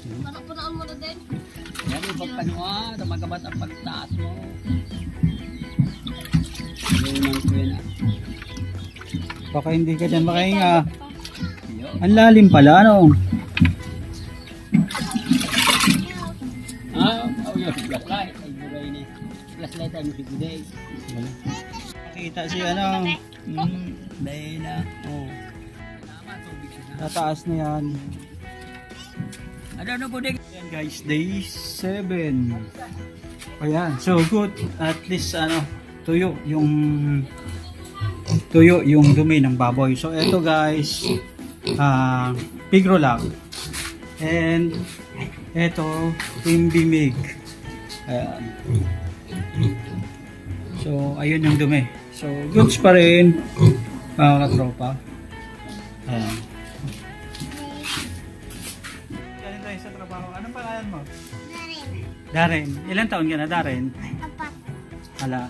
Puno mo na din. Yan yung pagpanua, magabat ang pagtaas mo. Ayun ko yan. Baka hindi ka dyan makahinga. Ang lalim pala, ano? Oh yun, flashlight. Ay, buray ni. Flashlight ay music Nakita si ano. Dahil na. Oh. Tataas na yan. Ano po din? Ayan guys, day 7. Ayan, so good. At least ano, tuyo yung dumi ng baboy. So eto guys, Pigrolac. And eto, Team Bimig. Ayan. So ayun yung dumi. So goods pa rin, mga katropa. Ayan. Galing tayo sa trabaho. Anong pangalan mo? Darren. Ilan taon ka na, Darren? 4. Hala.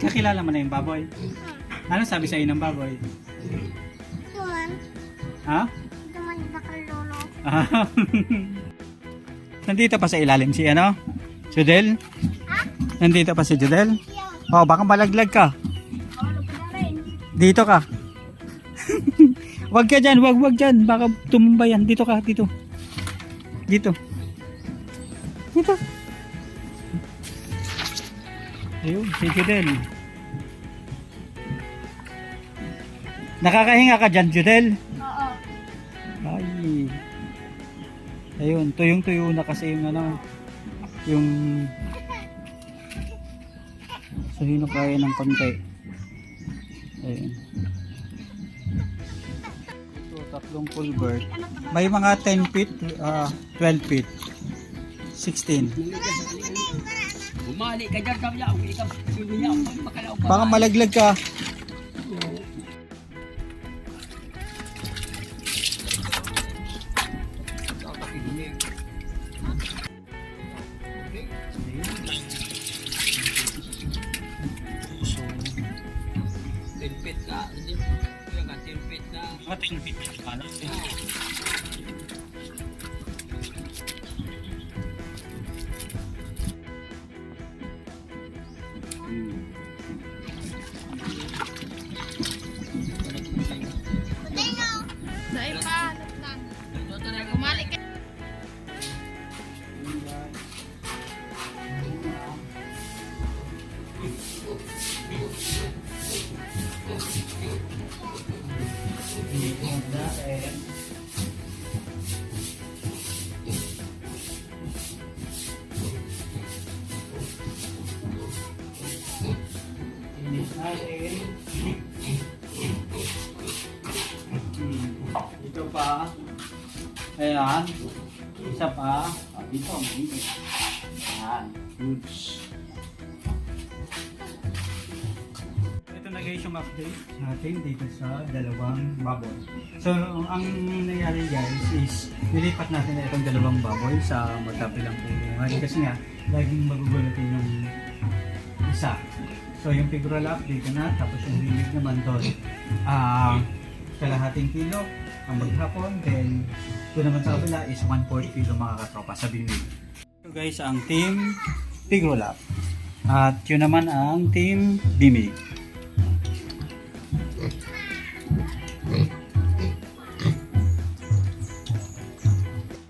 Kakilala mo na yung baboy? Ano sabi sa'yo ng baboy? Tuman. Ha? Tuman nakalolo. Nandito pa sa ilalim si ano? Judel? Nandito pa si Judel? Oh, baka malaglag ka. Dito ka. Wag ka dyan, wag dyan. Baka tumumba yan. Dito ka, dito. Dito. Dito. Ayun, si Judel. Nakakahinga ka dyan, Judel? Oo. Ay. Ayun, tuyong-tuyo na kasi yung ano, yung so hinukaya ng konti. Ayun. Ito, tatlong pulver. May mga 10 feet, 12 feet, 16. Bumalik ka dyan kami yan. Ikaw, sino niya. Makalaw pa. Baka malaglag ka. Tilpit na. Tilpit na. Mga 10 feet ka pala. Dahil pa. Umalik ka. Ito pa. Ayan. Isa pa. Dito. Ayan. Goods. Ito na guys yung update natin dito sa dalawang baboy. So, ang nangyari guys is nilipat natin na itong dalawang baboy sa magkabilang pulungan. Kasi nga, laging magugulutin yung isa. So, yung Pigrolac dito na, tapos yung Bimig naman doon. Kalahating kilo ang maghapon, then ito naman sa kabila is 1/4 kilo mga katropa sa Bimig. So guys, ang team Pigrolac at yun naman ang team Bimig.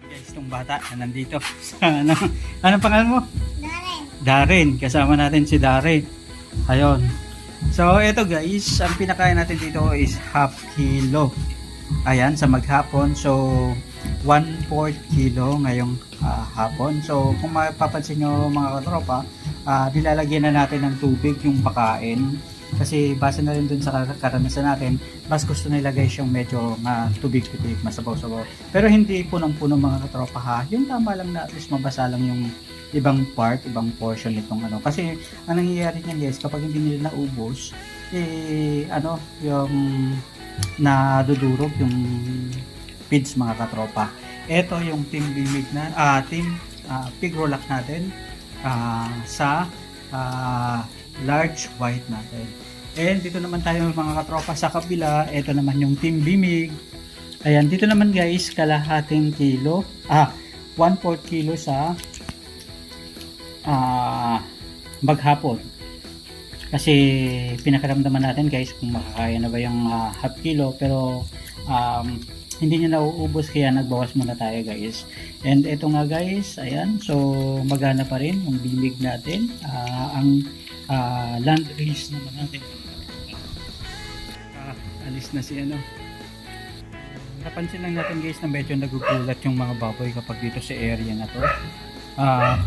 Guys, itong bata na nandito sa ano, anong pangalan mo? Darren. Kasama natin si Darren. Ayun. So, ito guys, ang pinakain natin dito is half kilo. Ayan, sa maghapon. So, 1/4 kilo ngayong hapon. So, kung mapapansin nyo mga katropa, nilalagyan na natin ng tubig yung pakain. Kasi base na rin dun sa karanasan natin, mas gusto nila guys yung medyo tubig-tubig, masabaw-sabaw. Pero hindi punong-puno mga katropa ha. Yung tama lang na at least mabasa lang yung ibang part, ibang portion nitong ano. Kasi ang nangyayari niyan guys, kapag hindi nila naubos, yung nadudurog yung feeds mga katropa. Ito yung team Bimig na, team Pigrolac natin sa large white natin. And dito naman tayo mga katropa sa kabila. Ito naman yung team Bimig. Ayan, dito naman guys, kalahating kilo. 1/4 kilo sa maghapon. Kasi pinakaramdaman natin guys kung makakaya na ba yung half kilo, pero hindi niya nauubos kaya nagbawas muna tayo guys. And ito nga guys, ayan, so magana pa rin yung bimig natin. Ang land race naman natin. Alis na si ano. Napansin lang natin guys na medyo nagugulat yung mga baboy kapag dito sa area na to.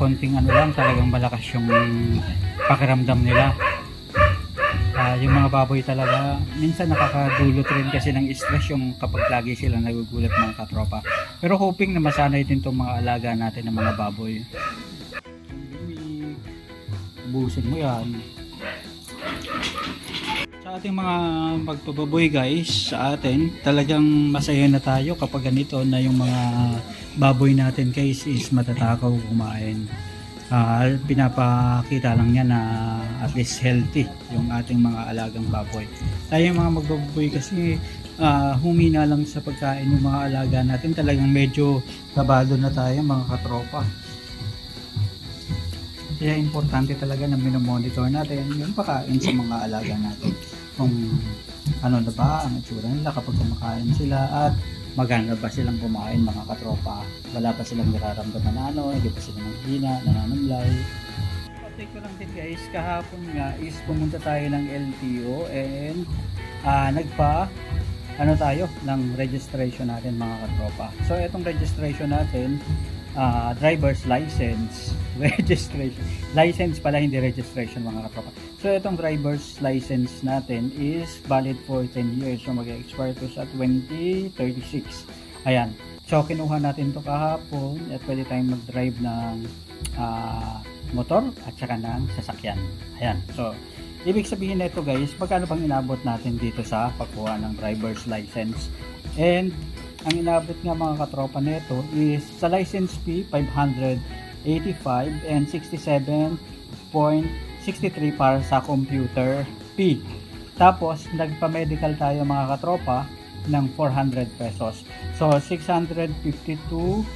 Konting ano lang, talagang malakas yung pakiramdam nila. Yung mga baboy talaga minsan nakakadulot rin kasi ng stress yung kapag lagi silang nagugulat mga katropa, pero hoping na masanay din itong mga alaga natin ng mga baboy. Busin mo yan sa ating mga magpababoy guys. Sa atin talagang masaya na tayo kapag ganito na yung mga baboy natin guys is matatakaw kumain. Pinapakita lang niya na at least healthy yung ating mga alagang baboy. Tayo mga magbaboy kasi humina lang sa pagkain yung mga alaga natin, talagang medyo kabado na tayo mga katropa. Kaya importante talaga na minomonitor natin yung pagkain sa mga alaga natin, kung ano na ba ang itsura nila kapag kumakain sila at maganda ba silang kumain mga katropa. Wala pa silang nararamdaman na ano, hindi pa sila nanghina, nananamlay. Update ko lang din guys, kahapon nga is pumunta tayo ng LTO and tayo ng registration natin mga katropa. So itong registration natin, driver's license, registration, license pala hindi registration mga katropa. So itong driver's license natin is valid for 10 years. So mag-expire to sa 2036. Ayan. So kinuha natin to kahapon at pwede tayong mag-drive ng motor at saka ng sasakyan. Ayan. So ibig sabihin nito guys, magkano bang inabot natin dito sa pagkuha ng driver's license? And ang inabot nga mga katropa nito is sa license fee 585 and 67.63 para sa computer fee. Tapos nagpa-medical tayo mga katropa ng 400 pesos. So 652.68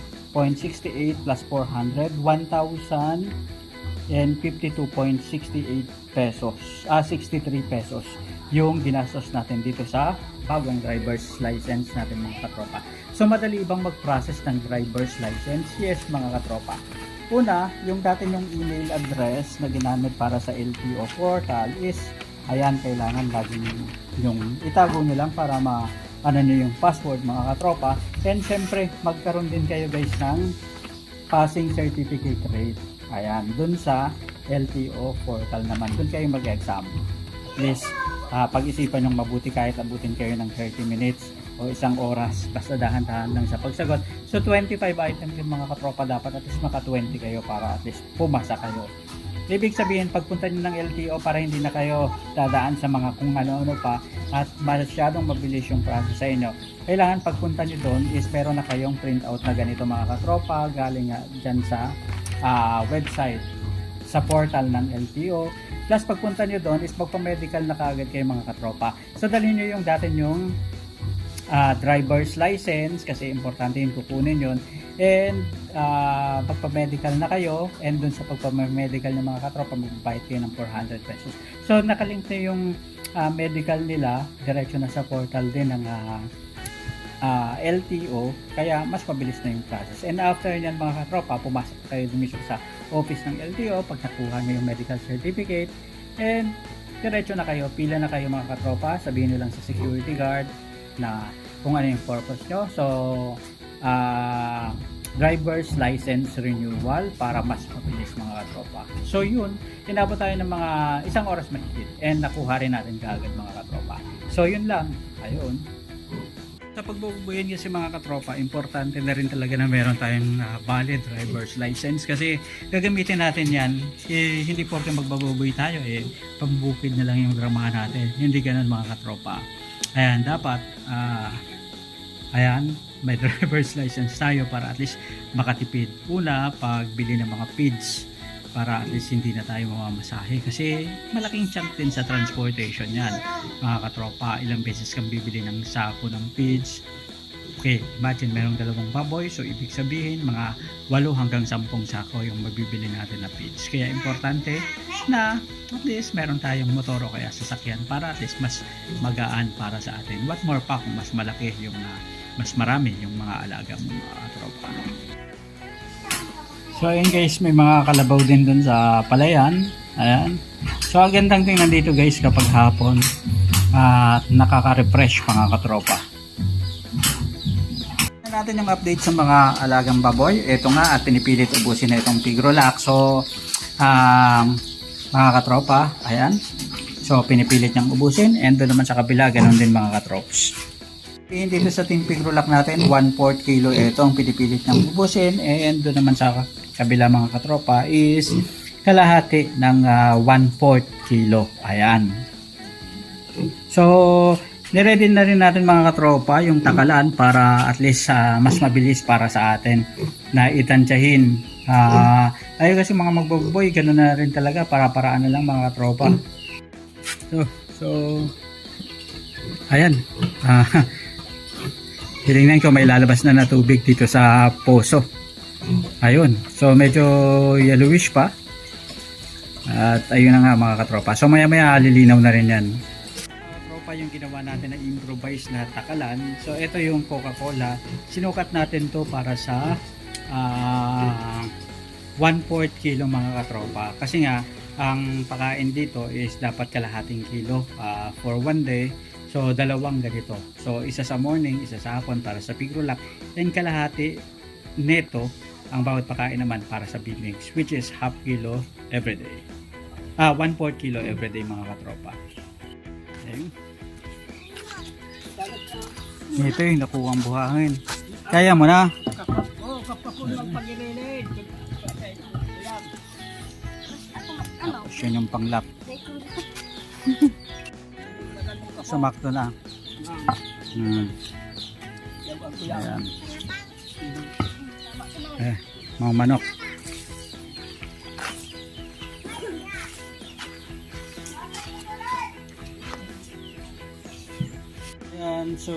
plus 400, 1,052.68 pesos. 63 pesos yung ginastos natin dito sa bagong driver's license natin mga katropa. So madali bang mag-process ng driver's license? Yes mga katropa. Una, yung dati yung email address na ginamit para sa LTO portal is ayan, kailangan lagi yung itago nyo lang para ano nyo yung password mga katropa. And syempre magkaroon din kayo guys ng passing certificate rate. Ayan, dun sa LTO portal naman, dun kayo mag-exam. Please pag-isipan yung mabuti kahit abutin kayo ng 30 minutes o isang oras, basta dahan-dahan lang sa pagsagot. So 25 items yung mga katropa, dapat at least maka 20 kayo para at least pumasa kayo. Ibig sabihin pagpunta nyo ng LTO para hindi na kayo dadaan sa mga kung ano-ano pa at masyadong mabilis yung process sa inyo, kailangan pagpunta nyo doon is meron na kayong printout na ganito mga katropa galing dyan sa website, sa portal ng LTO. Plus pagpunta nyo doon is magpa-medical na kaagad kayo mga katropa. So dalhin nyo yung dati yung driver's license kasi importante yung kukunin yun. And pagpa-medical na kayo, and dun sa pagpa-medical ng mga katropa magbabayad kayo ng 400 pesos. So nakalink na yung medical nila, diretso na sa portal din ng LTO, kaya mas mabilis na yung process. And after nyan mga katropa, pumasok kayo mismo sa office ng LTO pag nakuha nyo yung medical certificate, and diretso na kayo, pila na kayo mga katropa, sabihin nyo lang sa security guard na kung ano yung purpose nyo. So driver's license renewal para mas mabilis mga katropa. So yun, inabot tayo ng mga isang oras mahigit and nakuha rin natin kaagad mga katropa. So yun lang, ayun. Sa pagbubuyan kasi mga katropa, importante na rin talaga na meron tayong valid driver's license kasi gagamitin natin yan, hindi porke magbabubuy tayo pambukid na lang yung drama natin, hindi ganun mga katropa. Ayan, dapat ayan, may driver's license tayo para at least makatipid. Una, pagbili ng mga feeds para at least hindi na tayo mamamasahe kasi malaking chunk din sa transportation yan mga katropa. Ilang beses kang bibili ng sako ng feeds Okay, imagine merong 2 baboy, so ibig sabihin mga 8 hanggang 10 sako yung mabibili natin na feeds. Kaya importante na at least meron tayong motor o kaya sasakyan para at least mas magaan para sa atin. What more pa kung mas malaki yung mas marami yung mga alaga mo mga tropa. So ayun guys, may mga kalabaw din dun sa palayan. Ayan. So ang gandang tingnan dito guys kapag hapon at nakaka-refresh mga katropa. Natin yung update sa mga alagang baboy. Ito nga at pinipilit ubusin na itong Tigrolac. So mga katropa, ayan. So pinipilit niyang ubusin and doon naman sa kabila ganun din mga katrops. Dito sa Team Tigrolac natin 1/4 kilo ito ang pinipilit niyang ubusin and doon naman sa kabila mga katropa is kalahati ng 1/4 kilo. Ayan. So niready na rin natin mga katropa yung takalan para at least mas mabilis para sa atin na itansyahin. Ayun kasi mga magbaboy, gano'n na rin talaga para paraan na lang mga katropa. So ayan. Tingnan ko may lalabas na tubig dito sa poso. Ayun. So medyo yellowish pa. At ayun na nga mga katropa. So maya maya lilinaw na rin yan. Yung ginawa natin na improvise na takalan. So ito yung Coca-Cola. Sinukat natin to para sa 1/4 kilo mga katropa. Kasi nga ang pakain dito is dapat kalahating kilo for one day. So 2 ganito. So isa sa morning, isa sa hapon para sa Tigrolac. And kalahati neto ang bawat pakain naman para sa B-mix, which is half kilo everyday. 1/4 kilo everyday mga katropa. Okay. Ito yung nakuha ang buhangin. Kaya mo na? Oo, kapapun ng pag-ililid. Tapos yun yung panglap. Sumakto na. Ayan. Mga manok. Ayan, so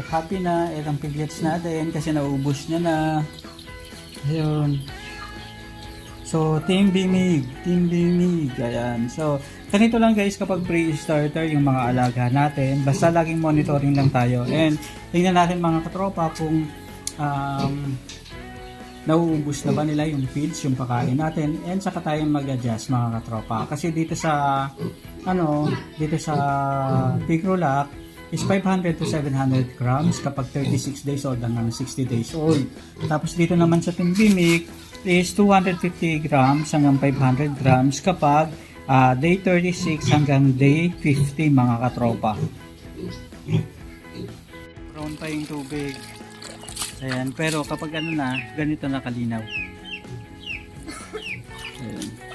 happy na itong piglets natin kasi naubos niya na. Ayun. So Team Bimig. Ayan. So ganito lang guys kapag pre-starter yung mga alaga natin. Basta laging monitoring lang tayo. And tingnan natin mga katropa kung nauubos na ba nila yung feeds, yung pakain natin. And saka tayo mag-adjust mga katropa. Kasi dito sa Tigrolac is 500 to 700 grams kapag 36 days old hanggang 60 days old. Tapos dito naman sa Team Bimig is 250 grams hanggang 500 grams kapag day 36 hanggang day 50 mga katropa. Brown pa yung tubig. Ayan, pero kapag ganito na kalinaw. Ayan.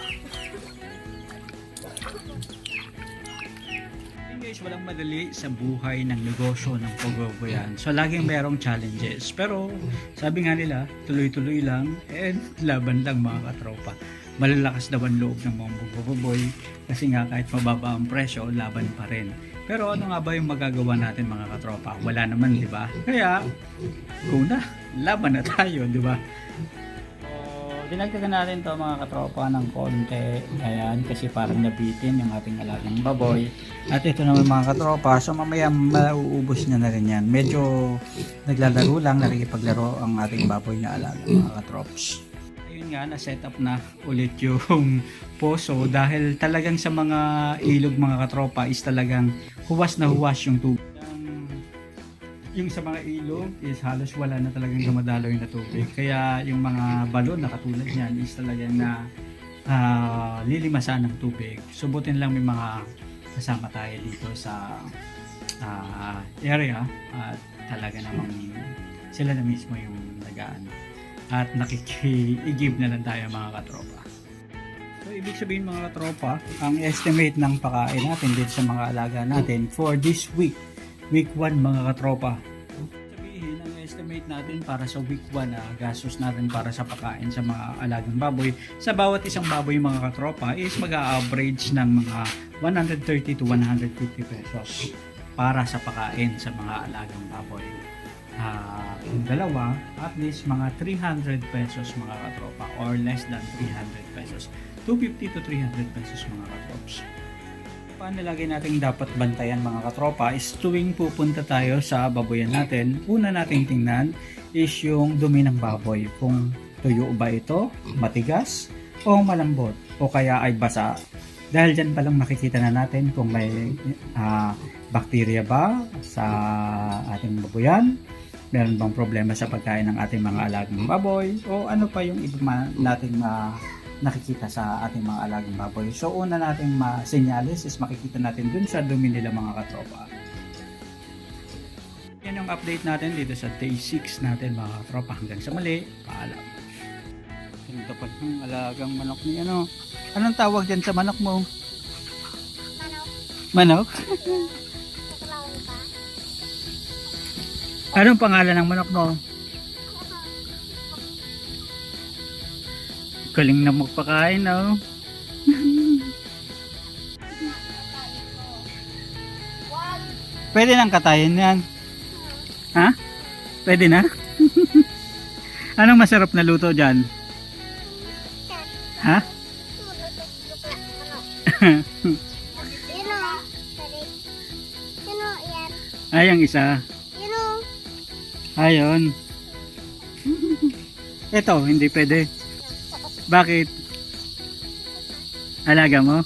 Guys, walang madali sa buhay ng negosyo ng pagbabayan. So laging merong challenges. Pero sabi nga nila, tuloy-tuloy lang and laban lang mga katropa. Malalakas daw ang loob ng mga magbababoy kasi nga kahit mababa ang presyo, laban pa rin. Pero ano nga ba yung magagawa natin mga katropa? Wala naman, di ba? Kaya, kung na, laban na tayo, di ba? Dinagdagan natin to mga katropa ng konti. Ayan, kasi parang nabitin yung ating alagang baboy. At ito naman mga katropa, so mamaya mauubos na rin yan. Medyo naglalaro lang, nakikipaglaro ang ating baboy na alaga mga katrops. Ayun nga, na-set up na ulit yung poso dahil talagang sa mga ilog mga katropa is talagang huwas na huwas yung tubig. Yung sa mga ilog is halos wala na talagang dumadaloy na tubig. Kaya yung mga balon na katulad niyan is talagang na lilimasan ng tubig. Subutin lang may mga kasama tayo dito sa area at talaga namang sila na mismo yung nagaan. At nakiki-give na lang tayo mga katropa. So ibig sabihin mga katropa, ang estimate ng pakain natin dito sa mga alaga natin for this week 1 mga katropa. Sabihin, ang estimate natin para sa week 1 na gastos natin para sa pakain sa mga alagang baboy. Sa bawat isang baboy mga katropa is mag-a-average ng mga 130 to 150 pesos para sa pakain sa mga alagang baboy. Yung dalawa, at least mga 300 pesos mga katropa, or less than 300 pesos. 250 to 300 pesos mga katrops. Paano lagi natin dapat bantayan mga katropa is tuwing pupunta tayo sa baboyan natin, una nating tingnan is yung dumi ng baboy. Kung tuyo ba ito, matigas, o malambot, o kaya ay basa. Dahil dyan palang makikita na natin kung may bakterya ba sa ating baboyan, meron bang problema sa pagkain ng ating mga alagang baboy, o ano pa yung iba nating nakikita sa ating mga alagang baboy. So una nating masenyalis is makikita natin dun sa dumi nila mga katropa. Yan yung update natin dito sa day 6 natin mga katropa. Hanggang sa mali, paalam. Yung tapat ng alagang manok ni ano. Anong tawag dyan sa manok mo? Manok? Anong pangalan ng manok mo? Galing na magpakain, no? Pwede nang katayin yan. Ha? Pwede na? Anong masarap na luto dyan? Ha? Ay, ang isa. Ayun. Ito, hindi pwede. Bakit? Alaga mo?